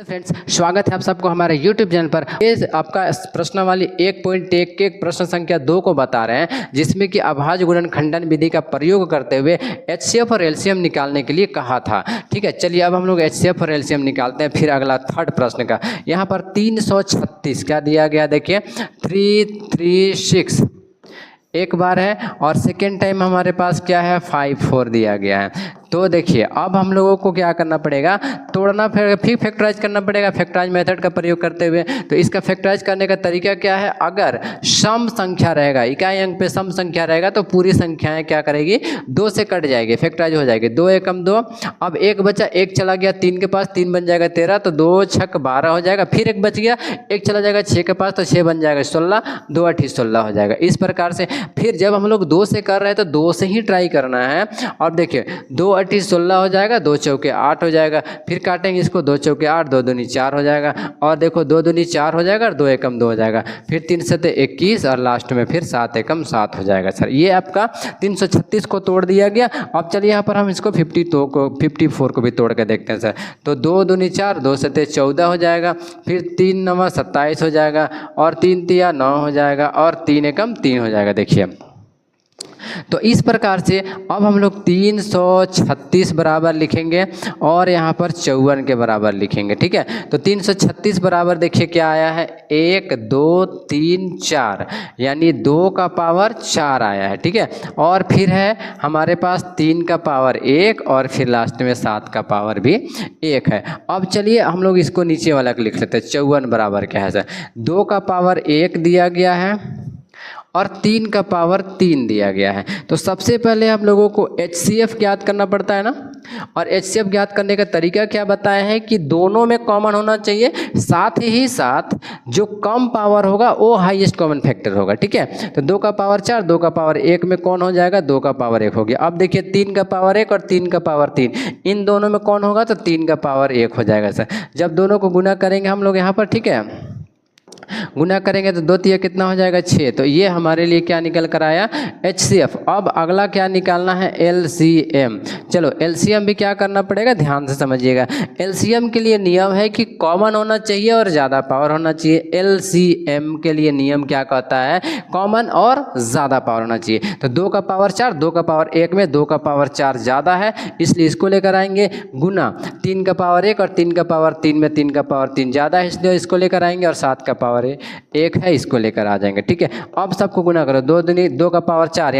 Hello friends, स्वागत है आप सबको हमारे YouTube चैनल पर। ये आपका प्रश्नावली 1.1 के प्रश्न संख्या 2 को बता रहे हैं, जिसमें कि अभाज्य गुणनखंडन विधि का प्रयोग करते हुए HCF और LCM निकालने के लिए कहा था। ठीक है, चलिए अब हम लोग HCF और LCM निकालते हैं। फिर अगला थर्ड प्रश्न का, यहाँ पर 336 क्या दिया गया, देखिए 336 एक बार है और सेकेंड टाइम हमारे पास क्या है 54 दिया गया है। तो देखिए अब हम लोगों को क्या करना पड़ेगा, तोड़ना, फिर फैक्टराइज करना पड़ेगा फैक्टराइज मेथड का प्रयोग करते हुए। तो इसका फैक्टराइज करने का तरीका क्या है, अगर सम संख्या रहेगा, इकाई अंक पे सम संख्या रहेगा तो पूरी संख्याएं क्या करेगी, 2 से कट जाएगी, फैक्टराइज हो जाएगी। 2 एकम 2, अब एक बचा, एक चला गया 3 के पास, 3 बन जाएगा 13, तो 2 छक 12 हो जाएगा। फिर एक बच गया, एक चला जाएगा 6 के पास, तो 6 बन जाएगा 16, 2 8 16 हो जाएगा। इस प्रकार से फिर जब हम लोग 2 से कर रहे हैं तो 2 से ही ट्राई करना है। और देखिए 2 8 16 हो जाएगा, 2 चौके 8 हो जाएगा। फिर काटेंगे इसको, 2 चौके 8, 2 दूनी 4 हो जाएगा। और देखो 2 दूनी 4 हो जाएगा और 2 एकम 2 हो जाएगा। फिर 3 सते 21 और लास्ट में फिर 7 एकम 7 हो जाएगा। सर ये आपका 336 को तोड़ दिया गया। अब चलिए यहाँ पर हम इसको 54 को भी तोड़ के देखते हैं सर। तो 2 दूनी 4, 2 सते 14 हो जाएगा। फिर 3 9 27 हो जाएगा और 3 तिया 9 हो जाएगा और 3 एकम 3 हो जाएगा। देखिए तो इस प्रकार से अब हम लोग 336 बराबर लिखेंगे और यहाँ पर 54 के बराबर लिखेंगे। ठीक है, तो 336 बराबर देखिए क्या आया है, 1 2 3 4, यानी 2 का पावर 4 आया है। ठीक है, और फिर है हमारे पास 3 का पावर 1 और फिर लास्ट में 7 का पावर भी 1 है। अब चलिए हम लोग इसको नीचे वाला लिख लेते हैं। 54 बराबर क्या है सर, 2 का पावर 1 दिया गया है और 3 का पावर 3 दिया गया है। तो सबसे पहले हम लोगों को HCF ज्ञात करना पड़ता है ना, और HCF ज्ञात करने का तरीका क्या बताया है कि दोनों में कॉमन होना चाहिए, साथ ही साथ जो कम पावर होगा वो हाईएस्ट कॉमन फैक्टर होगा। ठीक है, तो 2 का पावर 4, 2 का पावर 1 में कौन हो जाएगा, 2 का पावर 1 हो गया। अब देखिए 3 का पावर 1 और 3 का पावर 3, इन दोनों में कौन होगा, तो 3 का पावर 1 हो जाएगा सर। जब दोनों को गुना करेंगे हम लोग यहाँ पर, ठीक है, गुना करेंगे तो 2 तिया कितना हो जाएगा 6। तो ये हमारे लिए क्या निकल कर आया, HCF। अब अगला क्या निकालना है, LCM। चलो LCM भी क्या करना पड़ेगा, ध्यान से समझिएगा। LCM के लिए नियम है कि कॉमन होना चाहिए और ज़्यादा पावर होना चाहिए। LCM के लिए नियम क्या कहता है, कॉमन और ज़्यादा पावर होना चाहिए। तो 2 का पावर 4, 2 का पावर 1 में 2 का पावर 4 ज़्यादा है, इसलिए इसको लेकर आएंगे। गुना 3 का पावर 1 और 3 का पावर 3 में 3 का पावर 3 ज़्यादा है, इसलिए इसको लेकर आएंगे। और 7 का पावर 1 है, इसको लेकर आ जाएंगे। ठीक है, अब सबको गुना करो, 2 दूनी 2 का पावर 4